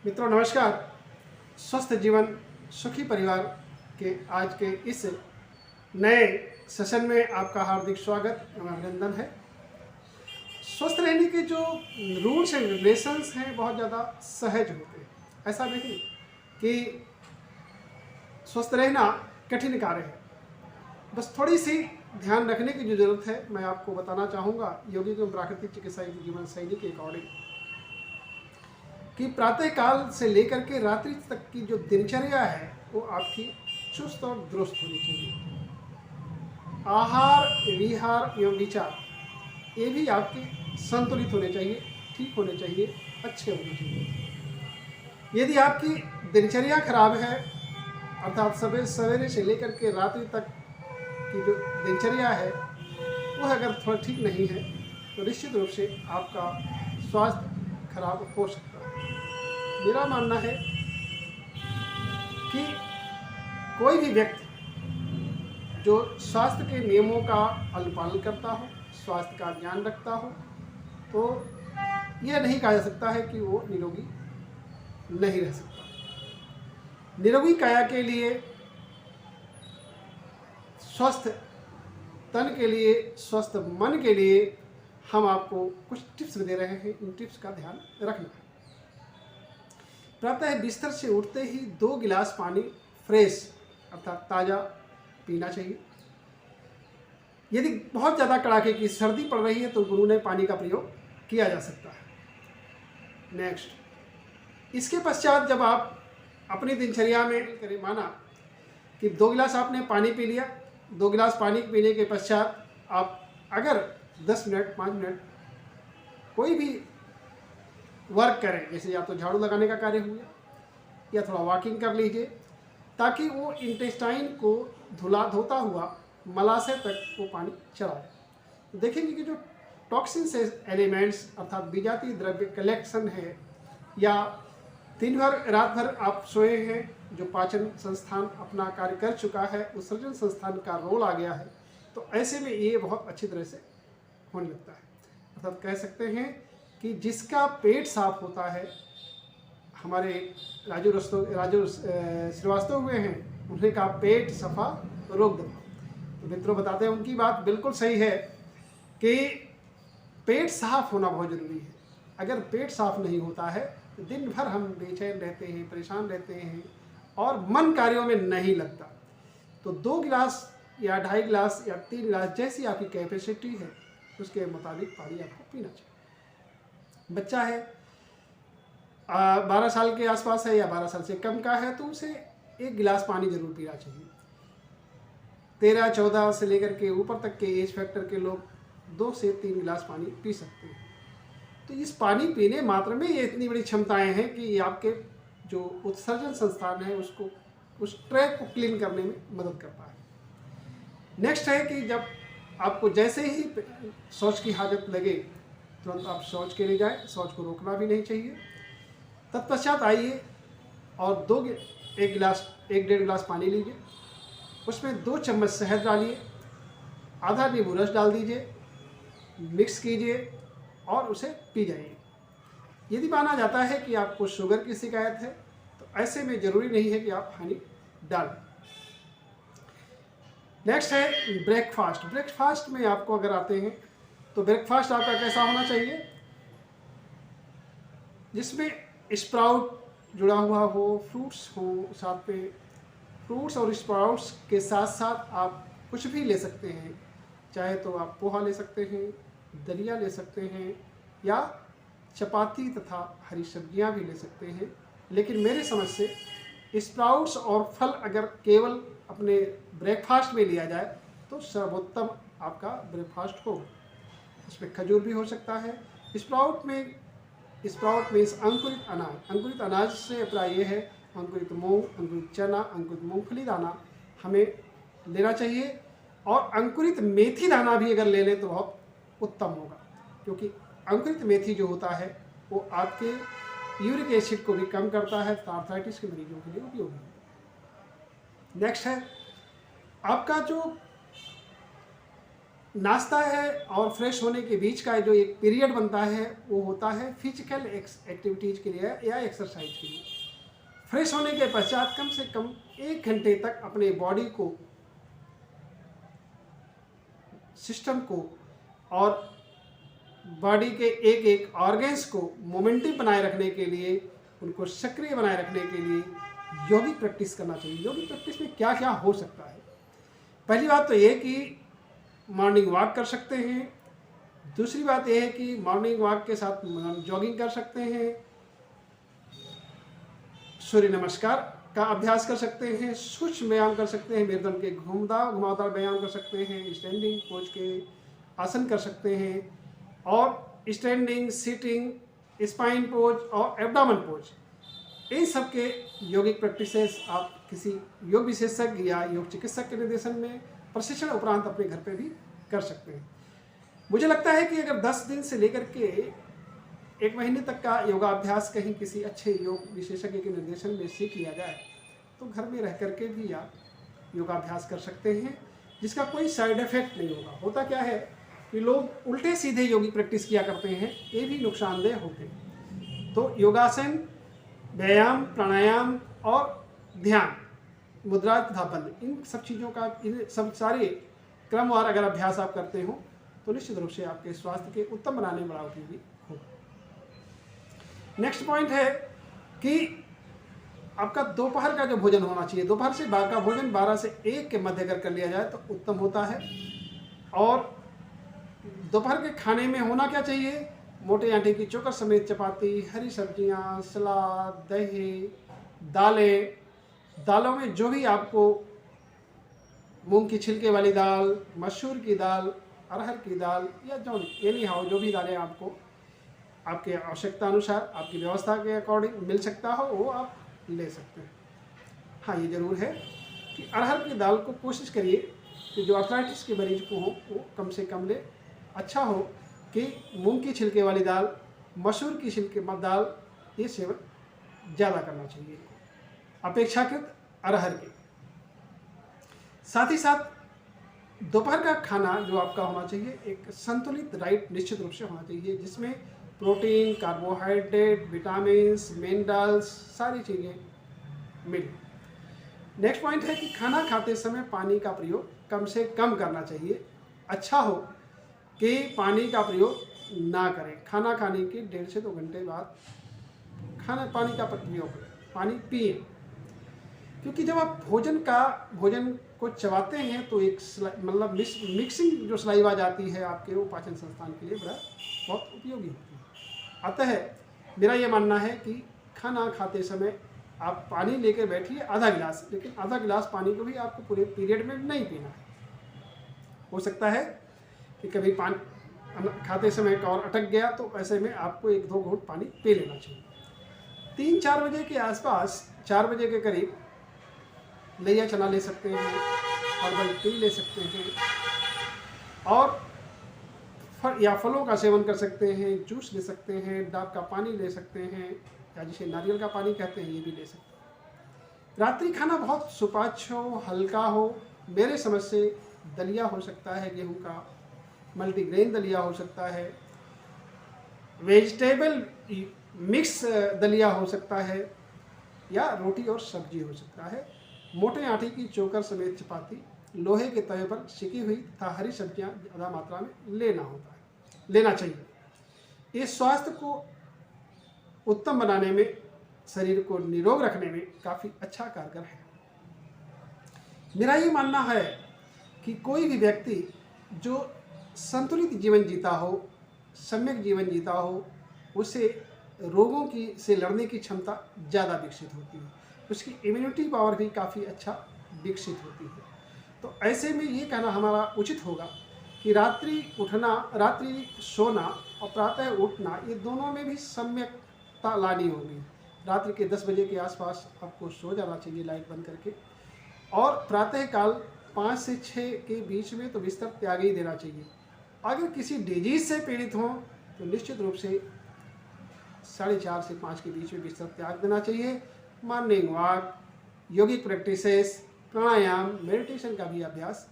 मित्रों नमस्कार। स्वस्थ जीवन सुखी परिवार के आज के इस नए सेशन में आपका हार्दिक स्वागत एवं अभिनंदन है। स्वस्थ रहने के जो रूल्स एंड रेगुलेशंस हैं बहुत ज़्यादा सहज होते हैं। ऐसा नहीं कि स्वस्थ रहना कठिन कार्य है, बस थोड़ी सी ध्यान रखने की जो ज़रूरत है मैं आपको बताना चाहूँगा योगिक एवं प्राकृतिक चिकित्सा की जीवन शैली के अकॉर्डिंग कि प्रातः काल से लेकर के रात्रि तक की जो दिनचर्या है वो आपकी चुस्त और दुरुस्त होनी चाहिए। आहार विहार एवं विचार ये भी आपके संतुलित होने चाहिए, ठीक होने चाहिए, अच्छे होने चाहिए। यदि आपकी दिनचर्या खराब है अर्थात सवेरे से लेकर के रात्रि तक की जो दिनचर्या है वह अगर थोड़ा ठीक नहीं है तो निश्चित रूप से आपका स्वास्थ्य खराब हो सकता है। मेरा मानना है कि कोई भी व्यक्ति जो स्वास्थ्य के नियमों का अनुपालन करता हो, स्वास्थ्य का ज्ञान रखता हो, तो यह नहीं कहा जा सकता है कि वो निरोगी नहीं रह सकता। निरोगी काया के लिए, स्वस्थ तन के लिए, स्वस्थ मन के लिए हम आपको कुछ टिप्स दे रहे हैं। इन टिप्स का ध्यान रखना है। प्रातः बिस्तर से उठते ही 2 गिलास पानी फ्रेश अर्थात ताज़ा पीना चाहिए। यदि बहुत ज़्यादा कड़ाके की सर्दी पड़ रही है तो गुनगुने पानी का प्रयोग किया जा सकता है। नेक्स्ट, इसके पश्चात जब आप अपनी दिनचर्या में करें, माना कि 2 गिलास आपने पानी पी लिया, 2 गिलास पानी पीने के पश्चात आप अगर 10 मिनट 5 मिनट कोई भी वर्क करें, जैसे या तो झाड़ू लगाने का कार्य हुआ या थोड़ा वॉकिंग कर लीजिए, ताकि वो इंटेस्टाइन को धोता हुआ मलाशय तक वो पानी चला जाए। तो देखेंगे कि जो टॉक्सिन से एलिमेंट्स अर्थात विजातीय द्रव्य कलेक्शन है, या दिन भर रात भर आप सोए हैं, जो पाचन संस्थान अपना कार्य कर चुका है, उत्सर्जन संस्थान का रोल आ गया है, तो ऐसे में ये बहुत अच्छी तरह से होने लगता है। अर्थात कह सकते हैं कि जिसका पेट साफ होता है, हमारे राजू श्रीवास्तव हुए हैं, उन्हें कहा पेट सफा रोग दबा। तो मित्रों बताते हैं उनकी बात बिल्कुल सही है कि पेट साफ होना बहुत ज़रूरी है। अगर पेट साफ नहीं होता है तो दिन भर हम बेचैन रहते हैं, परेशान रहते हैं और मन कार्यों में नहीं लगता। तो 2 गिलास या 2.5 गिलास या 3 गिलास जैसी आपकी कैपेसिटी है उसके मुताबिक पानी आपको पीना चाहिए। बच्चा है 12 साल के आसपास है या 12 साल से कम का है तो उसे 1 गिलास पानी जरूर पीना चाहिए। 13-14 से लेकर के ऊपर तक के एज फैक्टर के लोग 2 से 3 गिलास पानी पी सकते हैं। तो इस पानी पीने मात्र में ये इतनी बड़ी क्षमताएं हैं कि ये आपके जो उत्सर्जन संस्थान है उसको, उस ट्रैक को क्लीन करने में मदद करता है। नेक्स्ट है कि जब आपको जैसे ही शौच की हाजत लगे तुरंत आप शौच के लिए जाएं, शौच को रोकना भी नहीं चाहिए। तत्पश्चात आइए और 1-1.5 गिलास पानी लीजिए, उसमें 2 चम्मच शहद डालिए, आधा नींबू रस डाल दीजिए, मिक्स कीजिए और उसे पी जाइए। यदि माना जाता है कि आपको शुगर की शिकायत है तो ऐसे में ज़रूरी नहीं है कि आप हनी डालें। नेक्स्ट है ब्रेकफास्ट। ब्रेकफास्ट में आपको अगर आते हैं तो ब्रेकफास्ट आपका कैसा होना चाहिए, जिसमें स्प्राउट जुड़ा हुआ हो, फ्रूट्स हो, साथ में फ्रूट्स और स्प्राउट्स के साथ साथ आप कुछ भी ले सकते हैं। चाहे तो आप पोहा ले सकते हैं, दलिया ले सकते हैं या चपाती तथा हरी सब्जियां भी ले सकते हैं। लेकिन मेरे समझ से स्प्राउट्स और फल अगर केवल अपने ब्रेकफास्ट में लिया जाए तो सर्वोत्तम आपका ब्रेकफास्ट होगा। इसमें खजूर भी हो सकता है। स्प्राउट मीन्स अंकुरित अनाज। अंकुरित अनाज से अभिप्राय ये है अंकुरित मूंग, अंकुरित चना, अंकुरित मूंगफली दाना हमें लेना चाहिए। और अंकुरित मेथी दाना भी अगर ले लें तो बहुत उत्तम होगा, क्योंकि अंकुरित मेथी जो होता है वो आपके यूरिक एसिड को भी कम करता है, आर्थराइटिस के मरीजों के लिए उपयोगी है। नेक्स्ट है आपका जो नाश्ता है और फ्रेश होने के बीच का जो एक पीरियड बनता है वो होता है फिजिकल एक्टिविटीज़ के लिए या एक्सरसाइज के लिए। फ्रेश होने के पश्चात कम से कम 1 घंटे तक अपने बॉडी को, सिस्टम को और बॉडी के एक एक ऑर्गन्स को मोमेंटिव बनाए रखने के लिए, उनको सक्रिय बनाए रखने के लिए योगिक प्रैक्टिस करना चाहिए। योगिक प्रैक्टिस में क्या क्या हो सकता है? पहली बात तो ये कि मॉर्निंग वॉक कर सकते हैं। दूसरी बात यह है कि मॉर्निंग वॉक के साथ जॉगिंग कर सकते हैं, सूर्य नमस्कार का अभ्यास कर सकते हैं, सूक्ष्म व्यायाम कर सकते हैं, मेरुदंड के घुमावदार व्यायाम कर सकते हैं, स्टैंडिंग पोज के आसन कर सकते हैं और स्टैंडिंग, सिटिंग, स्पाइन पोज और एब्डोमेन पोज, इन सब के योगिक प्रैक्टिसेस आप किसी योग विशेषज्ञ या योग चिकित्सक के निर्देशन में प्रशिक्षण उपरांत अपने घर पे भी कर सकते हैं। मुझे लगता है कि अगर 10 दिन से लेकर के 1 महीने तक का योगाभ्यास कहीं किसी अच्छे योग विशेषज्ञ के निर्देशन में सीख लिया जाए तो घर में रह करके भी आप योगाभ्यास कर सकते हैं, जिसका कोई साइड इफेक्ट नहीं होगा। होता क्या है कि लोग उल्टे सीधे योगिक प्रैक्टिस किया करते हैं, ये भी नुकसानदेह होते हैं। तो योगासन, व्यायाम, प्राणायाम और ध्यान, मुद्रा तथा बंद, इन सब चीज़ों का, इन सब सारे क्रमवार अगर अभ्यास आप करते हो तो निश्चित रूप से आपके स्वास्थ्य के उत्तम बनाने में बड़ा उपयोगी होगा। नेक्स्ट पॉइंट है कि आपका दोपहर का जो भोजन होना चाहिए, दोपहर से बाद का भोजन 12 से 1 के मध्य अगर कर लिया जाए तो उत्तम होता है। और दोपहर के खाने में होना क्या चाहिए? मोटे आटे की चोकर समेत चपाती, हरी सब्जियां, सलाद, दही, दालें। दालों में जो भी आपको मूंग की छिलके वाली दाल, मसूर की दाल, अरहर की दाल या एनी हाउ जो भी दालें आपको आपके आवश्यकता अनुसार, आपकी व्यवस्था के अकॉर्डिंग मिल सकता हो, वो आप ले सकते हैं। हाँ, ये ज़रूर है कि अरहर की दाल को कोशिश करिए कि जो आर्थराइटिस के मरीज को हो वो कम से कम ले। अच्छा हो कि मूंग की छिलके वाली दाल, मसूर की छिलके दाल, ये सेवन ज़्यादा करना चाहिए अपेक्षाकृत अरहर के। साथ ही साथ दोपहर का खाना जो आपका होना चाहिए, एक संतुलित डाइट निश्चित रूप से होना चाहिए, जिसमें प्रोटीन, कार्बोहाइड्रेट, विटामिन्स, मिनरल्स, सारी चीज़ें मिल। नेक्स्ट पॉइंट है कि खाना खाते समय पानी का प्रयोग कम से कम करना चाहिए। अच्छा हो कि पानी का प्रयोग ना करें। खाना खाने के 1.5 से 2 घंटे बाद पानी का प्रयोग करें, पानी पिए। क्योंकि जब आप भोजन को चबाते हैं तो एक मतलब मिक्सिंग जो सलाइवा जाती है आपके, वो पाचन संस्थान के लिए बहुत उपयोगी होती है। अतः मेरा ये मानना है कि खाना खाते समय आप पानी लेकर बैठिए आधा गिलास, लेकिन आधा गिलास पानी को भी आपको पूरे पीरियड में नहीं पीना है। हो सकता है कि कभी पानी खाते समय और अटक गया तो ऐसे में आपको 1-2 घूंट पानी पी लेना चाहिए। 3-4 बजे के आसपास, 4 बजे के करीब लैया चना ले सकते हैं, हर्बल टी ले सकते हैं और फलों का सेवन कर सकते हैं, जूस ले सकते हैं, डाब का पानी ले सकते हैं या जिसे नारियल का पानी कहते हैं, ये भी ले सकते हैं। रात्रि खाना बहुत सुपाच्य हो, हल्का हो। मेरे समझ से दलिया हो सकता है, गेहूं का मल्टीग्रेन दलिया हो सकता है, वेजिटेबल मिक्स दलिया हो सकता है या रोटी और सब्जी हो सकता है। मोटे आटे की चोकर समेत चपाती, लोहे के तवे पर सिकी हुई तथा हरी सब्जियां ज़्यादा मात्रा में लेना चाहिए। ये स्वास्थ्य को उत्तम बनाने में, शरीर को निरोग रखने में काफ़ी अच्छा कारगर है। मेरा ये मानना है कि कोई भी व्यक्ति जो संतुलित जीवन जीता हो, सम्यक जीवन जीता हो, उसे रोगों से लड़ने की क्षमता ज़्यादा विकसित होती है, उसकी इम्यूनिटी पावर भी काफ़ी अच्छा विकसित होती है। तो ऐसे में ये कहना हमारा उचित होगा कि रात्रि सोना और प्रातः उठना, ये दोनों में भी सम्यकता लानी होगी। रात्रि के 10 बजे के आसपास आपको सो जाना चाहिए लाइट बंद करके, और प्रातःकाल 5 से 6 के बीच में तो बिस्तर त्याग ही देना चाहिए। अगर किसी डिजीज से पीड़ित हों तो निश्चित रूप से 4:30 से 5 के बीच में बिस्तर त्याग देना चाहिए। मॉर्निंग वॉक, योगिक प्रैक्टिसेस, प्राणायाम, मेडिटेशन का भी अभ्यास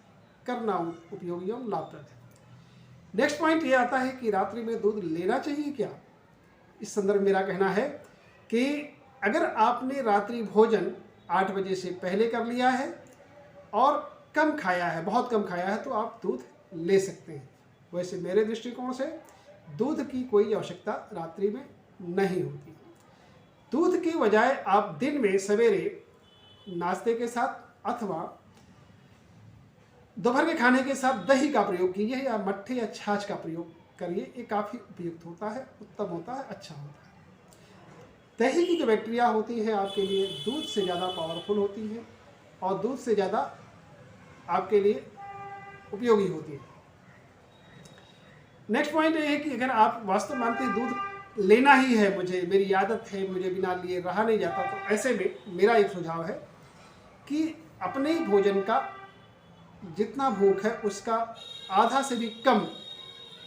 करना उपयोगी और लाभप्रद है। नेक्स्ट पॉइंट ये आता है कि रात्रि में दूध लेना चाहिए क्या। इस संदर्भ मेरा कहना है कि अगर आपने रात्रि भोजन 8 बजे से पहले कर लिया है और कम खाया है, बहुत कम खाया है, तो आप दूध ले सकते हैं। वैसे मेरे दृष्टिकोण से दूध की कोई आवश्यकता रात्रि में नहीं होती। दूध की बजाय आप दिन में सवेरे नाश्ते के साथ अथवा दोपहर के खाने के साथ दही का प्रयोग कीजिए या मट्ठे या छाछ का प्रयोग करिए। ये काफ़ी उपयुक्त होता है, उत्तम होता है, अच्छा होता है। दही की जो बैक्टीरिया होती हैं आपके लिए दूध से ज़्यादा पावरफुल होती हैं और दूध से ज़्यादा आपके लिए उपयोगी होती है। नेक्स्ट पॉइंट ये है कि अगर आप वास्तव में मानते हैं दूध लेना ही है, मुझे मेरी आदत है, मुझे बिना लिए रहा नहीं जाता, तो ऐसे में मेरा एक सुझाव है कि अपने भोजन का जितना भूख है उसका आधा से भी कम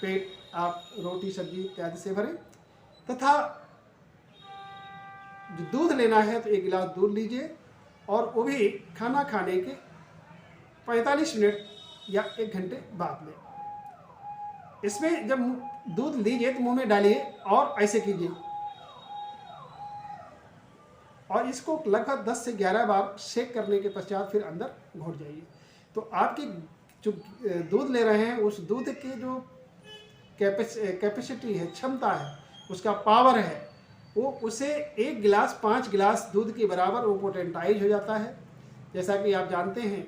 पेट आप रोटी सब्जी इत्यादि से भरें, तथा जो दूध लेना है तो 1 गिलास दूध लीजिए और वो भी खाना खाने के 45 मिनट या 1 घंटे बाद में। इसमें जब दूध लीजिए तो मुंह में डालिए और ऐसे कीजिए और इसको लगभग 10 से 11 बार शेक करने के पश्चात फिर अंदर घोट जाइए। तो आपकी जो दूध ले रहे हैं उस दूध की जो कैपेसिटी है, क्षमता है, उसका पावर है, वो उसे 1 गिलास 5 गिलास दूध के बराबर वो पोटेंटाइज हो जाता है। जैसा कि आप जानते हैं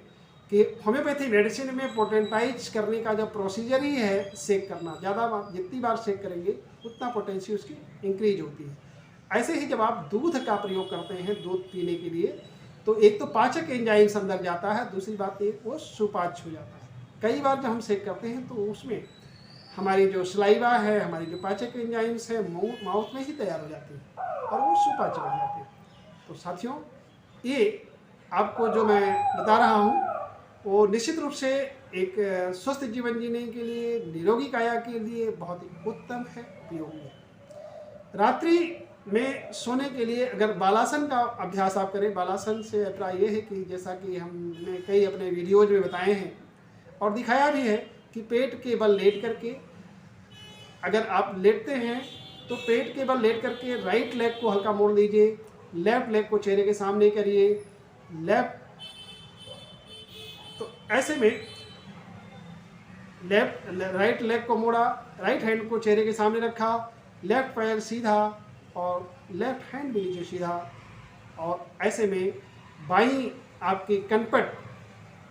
कि होम्योपैथी मेडिसिन में पोटेंटाइज करने का जो प्रोसीजर ही है शेक करना, ज़्यादा जितनी बार शेक करेंगे उतना पोटेंसी उसकी इंक्रीज होती है। ऐसे ही जब आप दूध का प्रयोग करते हैं दूध पीने के लिए, तो एक तो पाचक एंजाइम्स अंदर जाता है, दूसरी बात ये वो सुपाच्य हो जाता है। कई बार जब हम शेक करते हैं तो उसमें हमारी जो सलाइवा है, हमारी जो पाचक एंजाइम्स है माउथ में ही तैयार हो जाती है और वो सुपाच्य बन जाते हैं। तो साथियों, ये आपको जो मैं बता रहा हूँ वो निश्चित रूप से एक स्वस्थ जीवन जीने के लिए, निरोगी काया के लिए बहुत ही उत्तम है, उपयोगी है। रात्रि में सोने के लिए अगर बालासन का अभ्यास आप करें, बालासन से अभिप्राय ये है कि जैसा कि हमने कई अपने वीडियोज में बताए हैं और दिखाया भी है कि पेट के बल लेट करके अगर आप लेटते हैं तो पेट के बल लेट करके राइट लेग को हल्का मोड़ लीजिए, लेफ्ट लेग को चेहरे के सामने करिए, तो ऐसे में राइट लेग को मोड़ा, राइट हैंड को चेहरे के सामने रखा, लेफ्ट पैर सीधा और लेफ्ट हैंड भी नीचे सीधा, और ऐसे में बाईं आपकी कनपट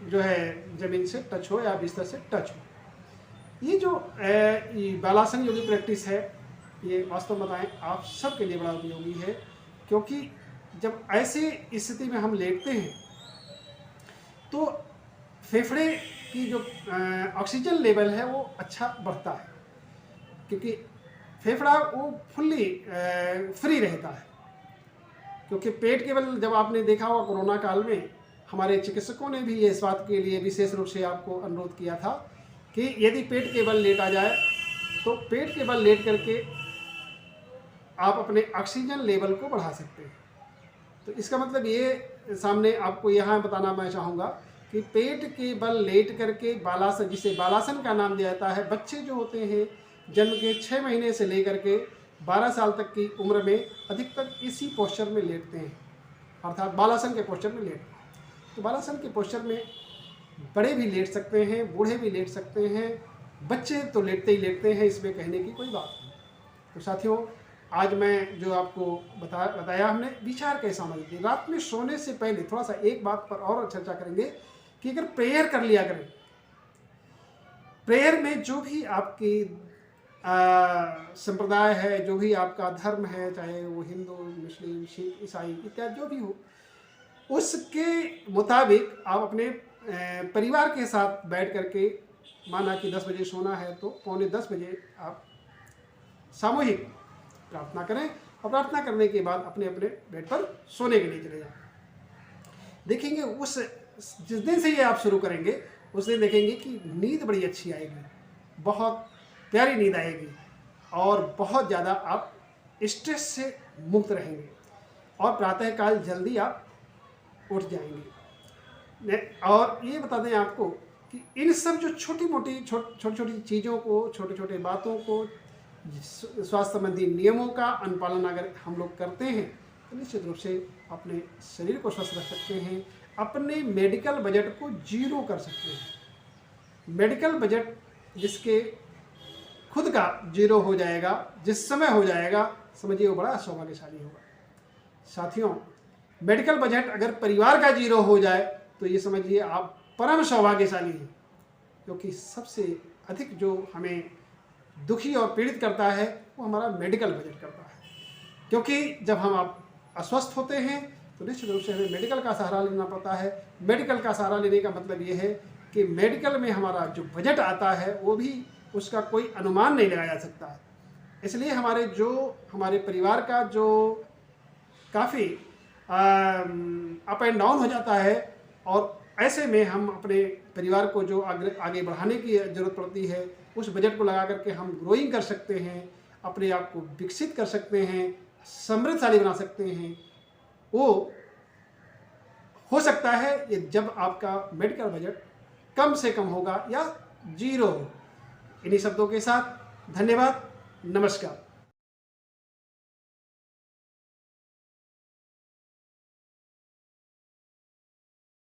जो है ज़मीन से टच हो या बिस्तर से टच हो। ये जो बालासन योगी प्रैक्टिस है ये वास्तव में बताएं आप सबके लिए बड़ा उपयोगी है, क्योंकि जब ऐसे स्थिति में हम लेटते हैं तो फेफड़े की जो ऑक्सीजन लेवल है वो अच्छा बढ़ता है, क्योंकि फेफड़ा वो फुल्ली फ्री रहता है। क्योंकि पेट के बल, जब आपने देखा होगा कोरोना काल में हमारे चिकित्सकों ने भी ये इस बात के लिए विशेष रूप से आपको अनुरोध किया था कि यदि पेट के बल लेटा जाए तो पेट के बल लेट करके आप अपने ऑक्सीजन लेवल को बढ़ा सकते हैं। तो इसका मतलब ये सामने आपको यहाँ बताना मैं चाहूँगा कि पेट के बल लेट करके बालासन, जिसे बालासन का नाम दिया जाता है, बच्चे जो होते हैं जन्म के 6 महीने से लेकर के 12 साल तक की उम्र में अधिकतर इसी पोस्चर में लेटते हैं, अर्थात बालासन के पोस्चर में लेटते हैं। तो बालासन के पोस्चर में बड़े भी लेट सकते हैं, बूढ़े भी लेट सकते हैं, बच्चे तो लेटते ही लेटते हैं, इसमें कहने की कोई बात नहीं। तो साथियों, आज मैं जो आपको बताया हमने विचार कैसा होना चाहिए। रात में सोने से पहले थोड़ा सा एक बात पर और चर्चा करेंगे कि अगर प्रेयर कर लिया करें, प्रेयर में जो भी आपकी संप्रदाय है, जो भी आपका धर्म है, चाहे वो हिंदू, मुस्लिम, सिख, ईसाई इत्यादि जो भी हो, उसके मुताबिक आप अपने परिवार के साथ बैठ करके, माना कि 10 बजे सोना है तो 9:45 बजे आप सामूहिक प्रार्थना करें और प्रार्थना करने के बाद अपने अपने बेड पर सोने के लिए चले जाएं। देखेंगे उस जिस दिन से ये आप शुरू करेंगे उस दिन देखेंगे कि नींद बड़ी अच्छी आएगी, बहुत प्यारी नींद आएगी और बहुत ज़्यादा आप स्ट्रेस से मुक्त रहेंगे और प्रातःकाल जल्दी आप उठ जाएंगे। और ये बता दें आपको कि इन सब जो छोटी छोटी चीज़ों को, छोटे छोटे बातों को, स्वास्थ्य संबंधी नियमों का अनुपालन अगर हम लोग करते हैं तो निश्चित रूप से अपने शरीर को स्वस्थ रख सकते हैं, अपने मेडिकल बजट को जीरो कर सकते हैं। मेडिकल बजट जिसके खुद का जीरो हो जाएगा, जिस समय हो जाएगा, समझिए वो बड़ा सौभाग्यशाली होगा। साथियों, मेडिकल बजट अगर परिवार का जीरो हो जाए तो ये समझिए आप परम सौभाग्यशाली हैं, क्योंकि सबसे अधिक जो हमें दुखी और पीड़ित करता है वो हमारा मेडिकल बजट करता है। क्योंकि जब हम आप अस्वस्थ होते हैं तो निश्चित रूप से हमें मेडिकल का सहारा लेना पड़ता है। मेडिकल का सहारा लेने का मतलब ये है कि मेडिकल में हमारा जो बजट आता है वो भी, उसका कोई अनुमान नहीं लगाया जा सकता है। इसलिए हमारे परिवार का जो काफ़ी अप एंड डाउन हो जाता है, और ऐसे में हम अपने परिवार को जो आगे बढ़ाने की ज़रूरत पड़ती है, उस बजट को लगा करके हम ग्रोइंग कर सकते हैं, अपने आप को विकसित कर सकते हैं, समृद्धशाली बना सकते हैं। वो हो सकता है ये जब आपका मेडिकल बजट कम से कम होगा या जीरो हो। इन्हीं शब्दों के साथ धन्यवाद, नमस्कार।